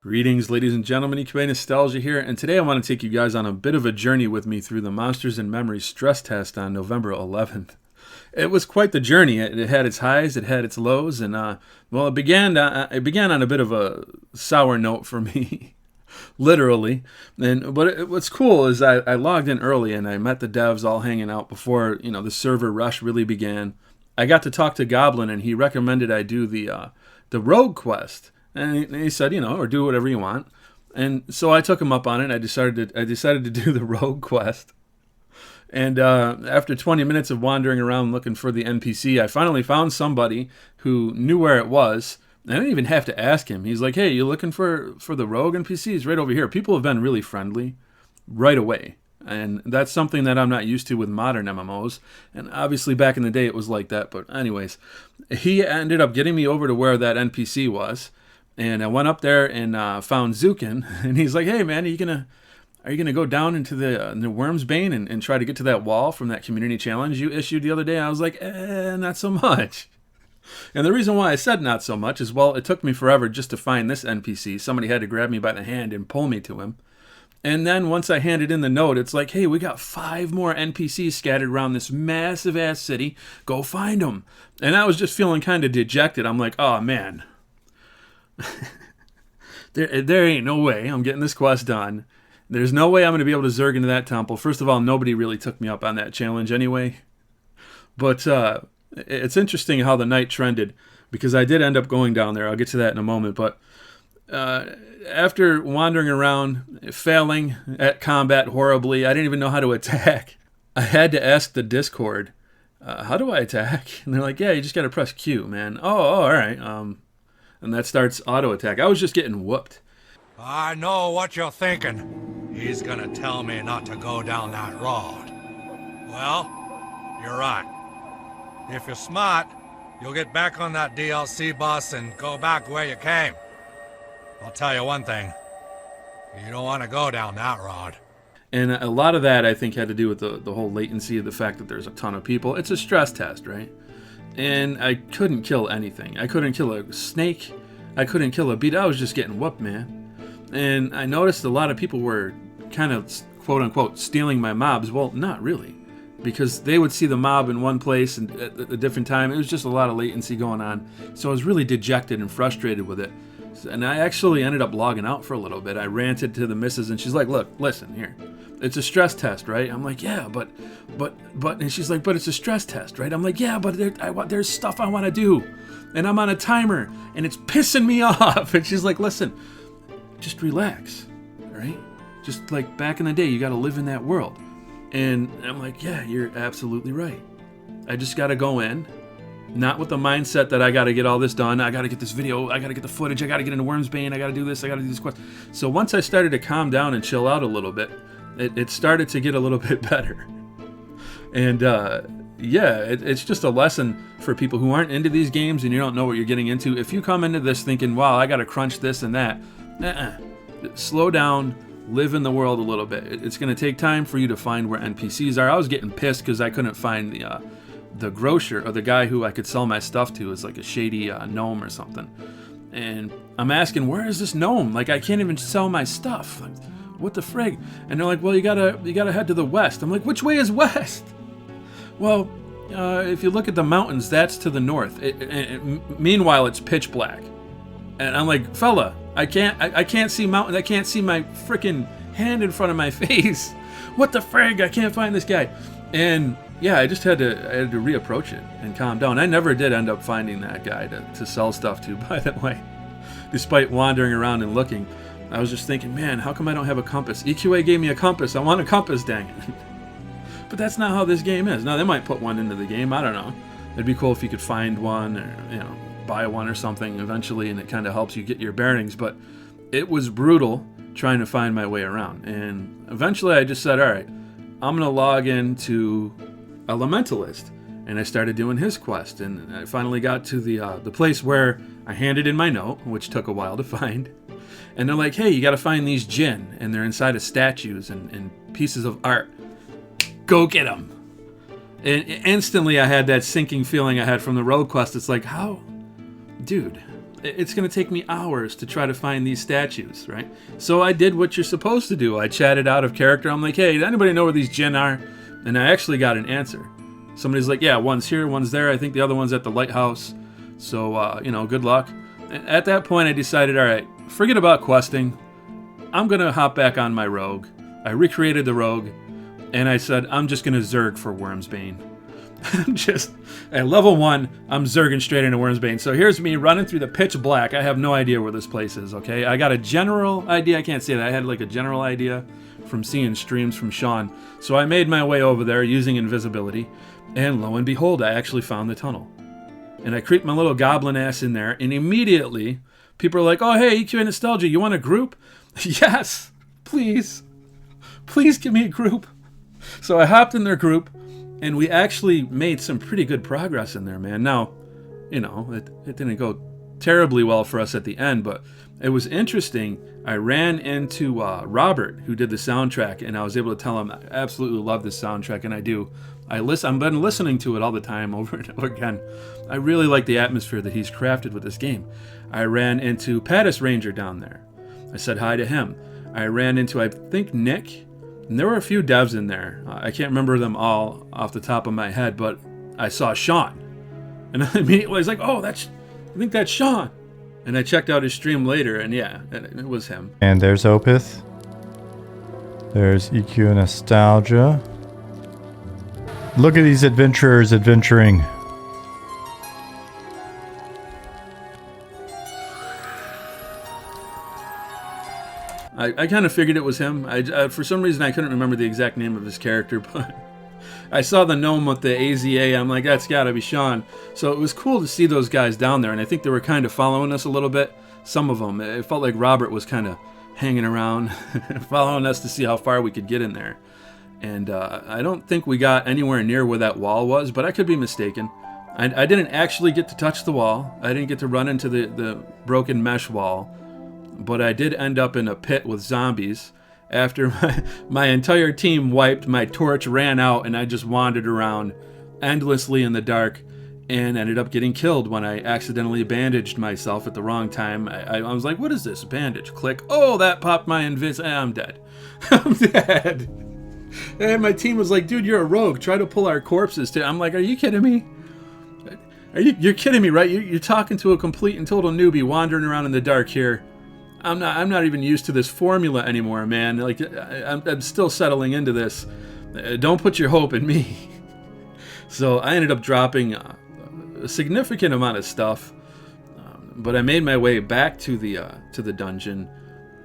Greetings, ladies and gentlemen. EQOA Nostalgia here, and today I want to take you guys on a bit of a journey with me through the Monsters and Memories stress test on November 11th. It was quite the journey. It had its highs, it had its lows, and it began on a bit of a sour note for me, literally. What's cool is I logged in early and I met the devs all hanging out before the server rush really began. I got to talk to Goblin, and he recommended I do the rogue quest. And he said, or do whatever you want. And so I took him up on it. I decided to do the rogue quest. And after 20 minutes of wandering around looking for the NPC, I finally found somebody who knew where it was. I didn't even have to ask him. He's like, "Hey, you looking for the rogue NPC? It's right over here." People have been really friendly right away. And that's something that I'm not used to with modern MMOs. And obviously back in the day it was like that. But anyways, he ended up getting me over to where that NPC was. And I went up there and found Zukin, and he's like, "Hey man, are you gonna go down into the Worm's Bane and try to get to that wall from that community challenge you issued the other day?" I was like, not so much. And the reason why I said not so much is, well, it took me forever just to find this NPC. Somebody had to grab me by the hand and pull me to him. And then once I handed in the note, it's like, "Hey, we got 5 more NPCs scattered around this massive ass city. Go find them." And I was just feeling kind of dejected. I'm like, "Oh man." there ain't no way I'm getting this quest done. There's no way I'm going to be able to zerg into that temple. First of all, nobody really took me up on that challenge anyway. But it's interesting how the night trended, because I did end up going down there. I'll get to that in a moment. But after wandering around, failing at combat horribly, I didn't even know how to attack. I had to ask the Discord, "How do I attack?" And they're like, "Yeah, you just got to press Q, man." Oh, all right. And that starts auto attack. I was just getting whooped. "I know what you're thinking. He's gonna tell me not to go down that road." Well, you're right. If you're smart, you'll get back on that DLC bus and go back where you came. I'll tell you one thing. You don't want to go down that road. And a lot of that, I think, had to do with the whole latency of the fact that there's a ton of people. It's a stress test, right? And I couldn't kill anything. I couldn't kill a snake. I couldn't kill a beetle. I was just getting whooped, man. And I noticed a lot of people were kind of, quote unquote, stealing my mobs. Well, not really, because they would see the mob in one place and at a different time. It was just a lot of latency going on. So I was really dejected and frustrated with it. And I actually ended up logging out for a little bit. I ranted to the missus, and she's like, "Look, listen here. It's a stress test, right?" I'm like, "Yeah, but," and she's like, "But it's a stress test, right?" I'm like, "Yeah, but there's stuff I want to do, and I'm on a timer, and it's pissing me off." And she's like, "Listen, just relax, right? Just like back in the day, you got to live in that world." And I'm like, "Yeah, you're absolutely right. I just got to go in, not with the mindset that I got to get all this done. I got to get this video. I got to get the footage. I got to get into Worm's Bane. I got to do this. I got to do this quest." So once I started to calm down and chill out a little bit, it started to get a little bit better. And it's just a lesson for people who aren't into these games and you don't know what you're getting into. If you come into this thinking, "Wow, I got to crunch this and that," slow down, live in the world a little bit. It's going to take time for you to find where NPCs are. I was getting pissed because I couldn't find the grocer, or the guy who I could sell my stuff to, is like a shady gnome or something. And I'm asking, "Where is this gnome? Like, I can't even sell my stuff. Like, what the frig?" And they're like, "Well, you gotta head to the west." I'm like, "Which way is west?" "Well, if you look at the mountains, that's to the north." Meanwhile, it's pitch black. And I'm like, "Fella, I can't see mountains. I can't see my freaking hand in front of my face. What the frig? I can't find this guy." And yeah, I had to reapproach it and calm down. I never did end up finding that guy to sell stuff to, by the way. Despite wandering around and looking, I was just thinking, man, how come I don't have a compass? EQA gave me a compass. I want a compass, dang it. But that's not how this game is. Now, they might put one into the game. I don't know. It'd be cool if you could find one, or buy one or something eventually, and it kind of helps you get your bearings. But it was brutal trying to find my way around. And eventually I just said, all right, I'm going to log into Elementalist, and I started doing his quest, and I finally got to the place where I handed in my note, which took a while to find. And they're like, "Hey, you got to find these djinn, and they're inside of statues and pieces of art. Go get them." And instantly I had that sinking feeling I had from the road quest. It's like, how, dude, it's going to take me hours to try to find these statues, right? So I did what you're supposed to do. I chatted out of character. I'm like, hey, does anybody know where these Jinn are? And I actually got an answer. Somebody's like, yeah, one's here, one's there. I think the other one's at the lighthouse. So, good luck. At that point, I decided, all right, forget about questing. I'm going to hop back on my rogue. I recreated the rogue, and I said, I'm just going to Zerg for Wormsbane. At level 1, I'm Zerging straight into Wormsbane. So here's me running through the pitch black. I have no idea where this place is, okay? I got a general idea. I can't say that. I had like a general idea from seeing streams from Sean. So I made my way over there using invisibility, and lo and behold, I actually found the tunnel. And I creeped my little goblin ass in there, and immediately people are like, oh, hey, EQA Nostalgia, you want a group? Yes, please. Please give me a group. So I hopped in their group, and we actually made some pretty good progress in there, man. Now, it didn't go terribly well for us at the end, but it was interesting. I ran into Robert, who did the soundtrack, and I was able to tell him I absolutely love this soundtrack, and I do. I've been listening to it all the time over and over again. I really like the atmosphere that he's crafted with this game. I ran into Pattis Ranger down there. I said hi to him. I ran into, I think, Nick. And there were a few devs in there. I can't remember them all off the top of my head, but I saw Sean. And I immediately was like, oh, I think that's Sean. And I checked out his stream later, and yeah, it was him. And there's Opeth. There's EQ Nostalgia. Look at these adventurers adventuring. I kind of figured it was him. For some reason, I couldn't remember the exact name of his character, but I saw the gnome with the AZA. I'm like, that's got to be Sean. So it was cool to see those guys down there, and I think they were kind of following us a little bit. Some of them. It felt like Robert was kind of hanging around, following us to see how far we could get in there. And I don't think we got anywhere near where that wall was, but I could be mistaken. I didn't actually get to touch the wall. I didn't get to run into the broken mesh wall. But I did end up in a pit with zombies. After my entire team wiped, my torch ran out, and I just wandered around endlessly in the dark and ended up getting killed when I accidentally bandaged myself at the wrong time. I was like, what is this? Bandage. Click. Oh, that popped my invis. I'm dead. I'm dead. And my team was like, dude, you're a rogue. Try to pull our corpses. I'm like, are you kidding me? You're kidding me, right? You're talking to a complete and total newbie wandering around in the dark here. I'm not even used to this formula anymore, man. Like, I'm still settling into this. Don't put your hope in me. So I ended up dropping a significant amount of stuff, but I made my way back to the dungeon,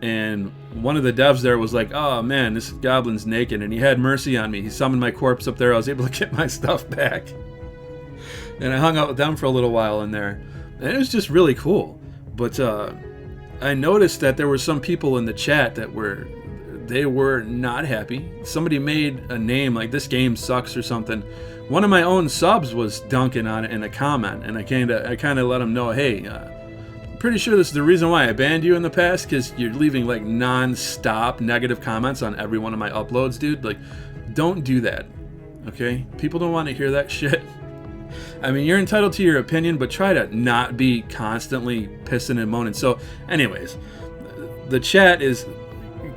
and one of the devs there was like, "Oh man, this goblin's naked," and he had mercy on me. He summoned my corpse up there. I was able to get my stuff back, and I hung out with them for a little while in there, and it was just really cool. But I noticed that there were some people in the chat that were not happy. Somebody made a name like "this game sucks" or something. One of my own subs was dunking on it in a comment, and I kind of let him know, hey, pretty sure this is the reason why I banned you in the past, because you're leaving like non-stop negative comments on every one of my uploads, dude. Like, don't do that, okay? People don't want to hear that shit. I mean, you're entitled to your opinion, but try to not be constantly pissing and moaning. So, anyways, the chat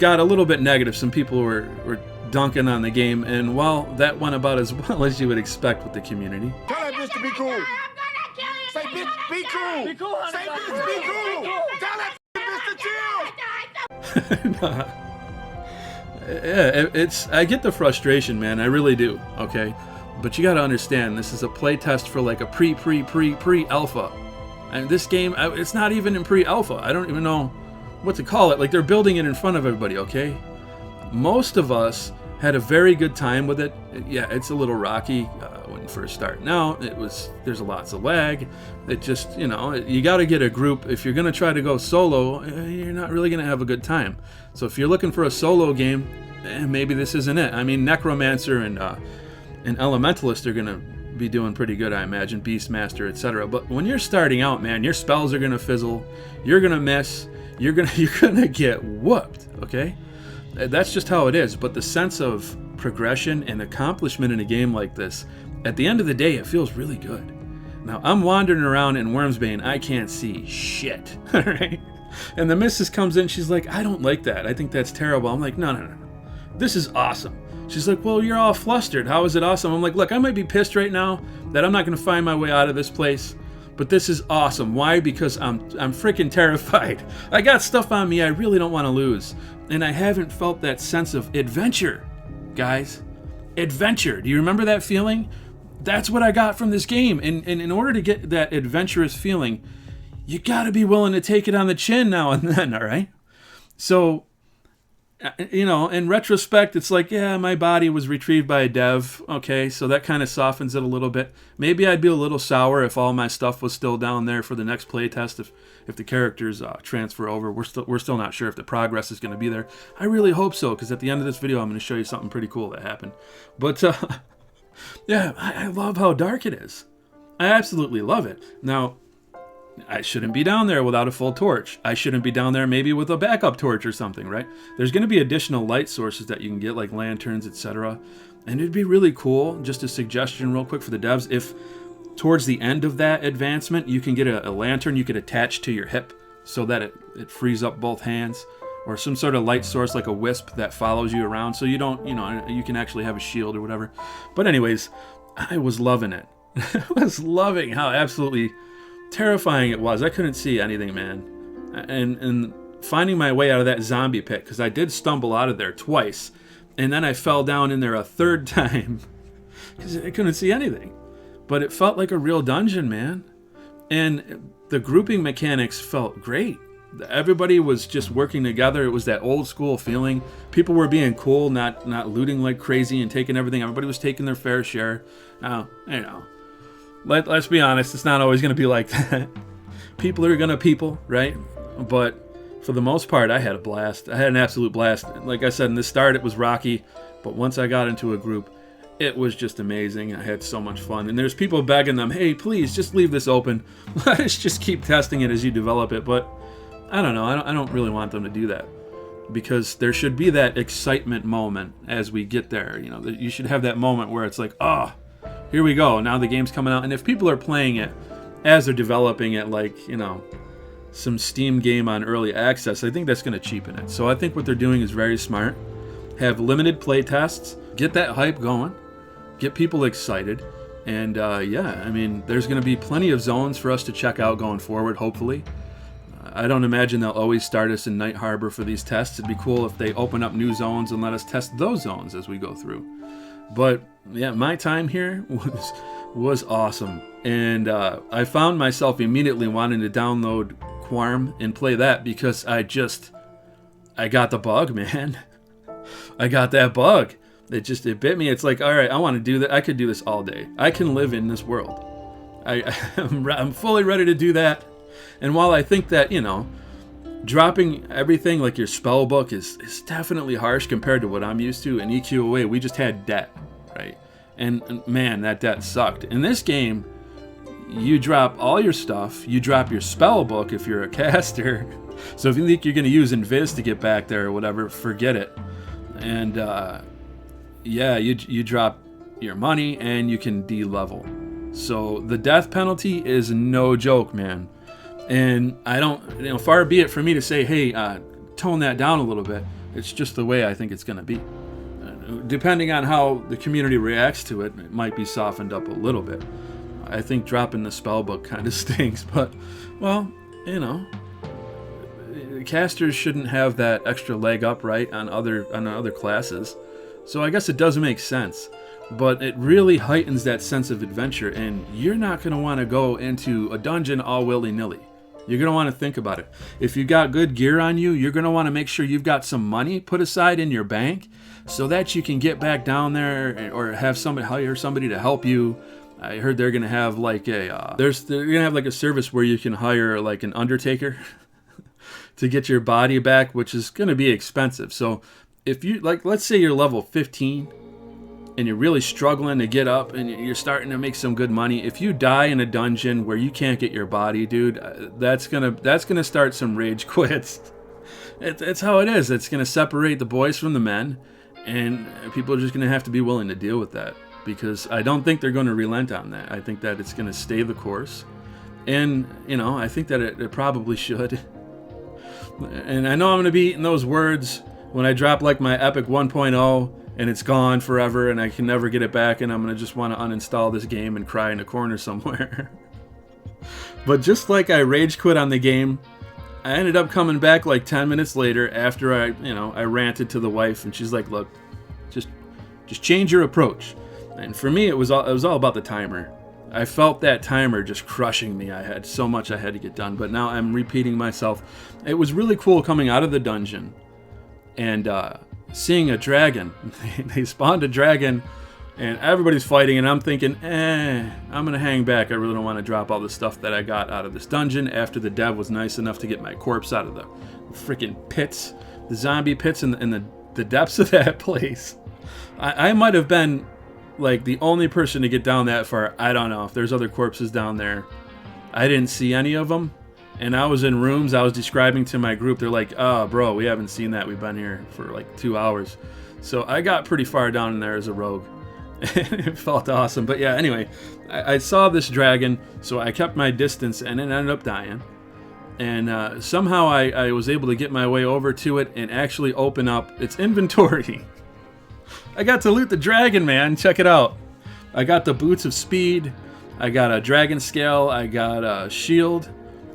got a little bit negative. Some people were dunking on the game, and well, that went about as well as you would expect with the community. Tell that bitch to be cool. Say, bitch, be cool. Be cool, honey. Say, bitch, be cool. Tell that bitch to chill. Yeah, I get the frustration, man. I really do. Okay, but you got to understand, this is a playtest for like a pre-alpha, and this game, it's not even in pre-alpha. I don't even know what to call it. Like, they're building it in front of everybody. Okay, most of us had a very good time with it. Yeah, it's a little rocky when you first start. Now there's lots of lag. It just, you got to get a group. If you're gonna try to go solo, you're not really gonna have a good time. So if you're looking for a solo game, maybe this isn't it. I mean, Necromancer and Elementalist are gonna be doing pretty good, I imagine. Beastmaster, etc. But when you're starting out, man, your spells are gonna fizzle. You're gonna miss. You're gonna get whooped. Okay. That's just how it is. But the sense of progression and accomplishment in a game like this, at the end of the day, it feels really good. Now, I'm wandering around in Wormsbane. I can't see shit, all right? And the missus comes in. She's like, I don't like that. I think that's terrible. I'm like, no. This is awesome. She's like, well, you're all flustered. How is it awesome? I'm like, look, I might be pissed right now that I'm not going to find my way out of this place, but this is awesome. Why? Because I'm freaking terrified. I got stuff on me I really don't want to lose. And I haven't felt that sense of adventure, guys. Adventure. Do you remember that feeling? That's what I got from this game. And in order to get that adventurous feeling, you got to be willing to take it on the chin now and then, all right? So, in retrospect, it's like, yeah, my body was retrieved by a dev. Okay, so that kind of softens it a little bit. Maybe I'd be a little sour if all my stuff was still down there for the next playtest. If the characters transfer over, we're still not sure if the progress is going to be there. I really hope so, because at the end of this video, I'm going to show you something pretty cool that happened. But yeah, I love how dark it is. I absolutely love it. Now, I shouldn't be down there without a full torch. I shouldn't be down there maybe with a backup torch or something, right? There's going to be additional light sources that you can get, like lanterns, etc. And it'd be really cool, just a suggestion real quick for the devs, if towards the end of that advancement, you can get a lantern you could attach to your hip so that it frees up both hands, or some sort of light source like a wisp that follows you around so you don't, you can actually have a shield or whatever. But anyways, I was loving it. I was loving how absolutely terrifying it was. I couldn't see anything, man. And finding my way out of that zombie pit, because I did stumble out of there twice, and then I fell down in there a third time because I couldn't see anything. But it felt like a real dungeon, man. And the grouping mechanics felt great. Everybody was just working together. It was that old school feeling. People were being cool, not looting like crazy and taking everything. Everybody was taking their fair share. Now, let's be honest, it's not always going to be like that. People are going to people, right? But for the most part, I had a blast. I had an absolute blast. Like I said, in the start, it was rocky. But once I got into a group, it was just amazing. I had so much fun. And there's people begging them, hey, please, just leave this open. Let's just keep testing it as you develop it. But I don't know. I don't really want them to do that. Because there should be that excitement moment as we get there. You should have that moment where it's like, oh, here we go. Now the game's coming out. And if people are playing it as they're developing it, like, some Steam game on early access, I think that's going to cheapen it. So I think what they're doing is very smart. Have limited play tests. Get that hype going. Get people excited. And yeah, I mean, there's going to be plenty of zones for us to check out going forward, hopefully. I don't imagine they'll always start us in Night Harbor for these tests. It'd be cool if they open up new zones and let us test those zones as we go through. But yeah, my time here was awesome. And I found myself immediately wanting to download Quarm and play that because I got the bug, man. I got that bug. It bit me. It's like, all right, I want to do that. I could do this all day. I can live in this world. I'm fully ready to do that. And while I think that, dropping everything like your spell book is definitely harsh compared to what I'm used to, in EQOA, we just had debt, right? And man, that debt sucked. In this game, you drop all your stuff. You drop your spell book if you're a caster. So if you think you're going to use Invis to get back there or whatever, forget it. And yeah, you drop your money and you can de-level. So the death penalty is no joke, man. And I don't, far be it for me to say, hey, tone that down a little bit. It's just the way I think it's going to be. Depending on how the community reacts to it, it might be softened up a little bit. I think dropping the spellbook kind of stinks, but, well, casters shouldn't have that extra leg up, right, on other classes. So I guess it does make sense. But it really heightens that sense of adventure, and you're not going to want to go into a dungeon all willy-nilly. You're going to want to think about it. If you got good gear on you, you're going to want to make sure you've got some money put aside in your bank so that you can get back down there or hire somebody to help you. I heard they're going to have like they're going to have like a service where you can hire like an undertaker to get your body back, which is going to be expensive. So if you let's say you're level 15 and you're really struggling to get up and you're starting to make some good money, if you die in a dungeon where you can't get your body, dude, that's gonna start some rage quits. It's how it is. It's gonna separate the boys from the men, and people are just gonna have to be willing to deal with that. because I don't think they're going to relent on that. I think that it's going to stay the course. And, you know, I think that it probably should. And I know I'm going to be eating those words when I drop like my Epic 1.0 and it's gone forever and I can never get it back, and I'm going to just want to uninstall this game and cry in a corner somewhere. But just like I rage quit on the game, I ended up coming back like 10 minutes later after I ranted to the wife, and she's like, look, just change your approach. And for me, it was all about the timer. I felt that timer just crushing me. I had so much I had to get done, but now I'm repeating myself. It was really cool coming out of the dungeon and seeing a dragon. They spawned a dragon, and everybody's fighting, and I'm thinking, I'm going to hang back. I really don't want to drop all the stuff that I got out of this dungeon after the dev was nice enough to get my corpse out of the freaking pits, the zombie pits in the depths of that place. I might have been like the only person to get down that far. I don't know if there's other corpses down there. I didn't see any of them. And I was in rooms, I was describing to my group, they're like, oh, bro, we haven't seen that. We've been here for like 2 hours. So I got pretty far down in there as a rogue. It felt awesome. But yeah, anyway, I saw this dragon, so I kept my distance, and it ended up dying. And somehow I was able to get my way over to it and actually open up its inventory. I got to loot the dragon, man. Check it out. I got the Boots of Speed. I got a dragon scale. I got a shield.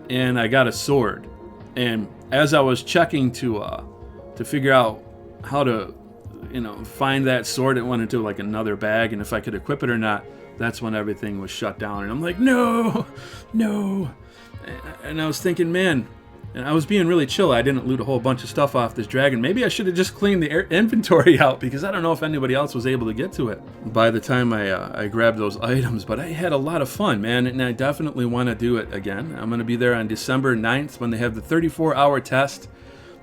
And I got a sword. And as I was checking to figure out how to, find that sword, it went into like another bag, and if I could equip it or not, that's when everything was shut down. And I'm like, no. And I was thinking, man, and I was being really chill. I didn't loot a whole bunch of stuff off this dragon. Maybe I should have just cleaned the inventory out, because I don't know if anybody else was able to get to it by the time I grabbed those items. But I had a lot of fun, man, and I definitely want to do it again. I'm going to be there on December 9th when they have the 34-hour test.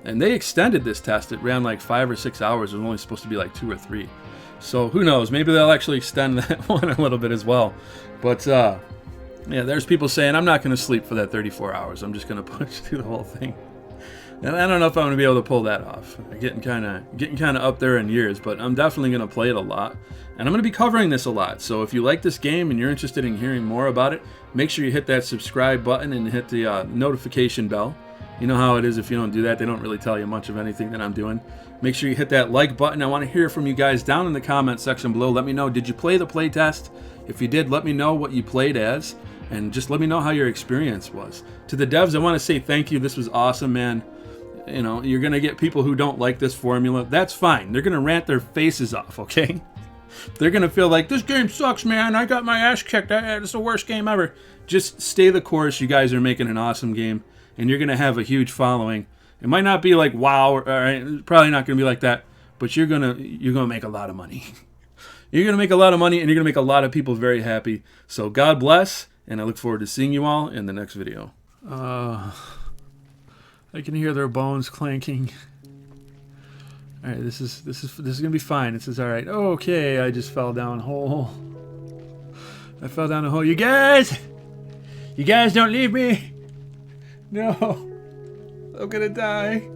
And they extended this test. It ran like 5 or 6 hours. It was only supposed to be like 2 or 3. So who knows? Maybe they'll actually extend that one a little bit as well. But yeah, there's people saying I'm not going to sleep for that 34 hours. I'm just going to push through the whole thing. And I don't know if I'm going to be able to pull that off. I'm getting kind of up there in years, but I'm definitely going to play it a lot. And I'm going to be covering this a lot. So if you like this game and you're interested in hearing more about it, make sure you hit that subscribe button and hit the notification bell. You know how it is. If you don't do that, they don't really tell you much of anything that I'm doing. Make sure you hit that like button. I want to hear from you guys down in the comment section below. Let me know, did you play the playtest? If you did, let me know what you played as, and just let me know how your experience was. To the devs, I want to say thank you. This was awesome, man. You're going to get people who don't like this formula. That's fine. They're going to rant their faces off, okay? They're going to feel like, this game sucks, man. I got my ass kicked. It's the worst game ever. Just stay the course. You guys are making an awesome game, and you're going to have a huge following. It might not be like wow, or probably not going to be like that, but you're going to make a lot of money. You're going to make a lot of money, and you're going to make a lot of people very happy. So God bless, and I look forward to seeing you all in the next video. I can hear their bones clanking. All right, this is gonna be fine. This is all right. Okay, I just fell down a hole. I fell down a hole. You guys don't leave me. No, I'm gonna die.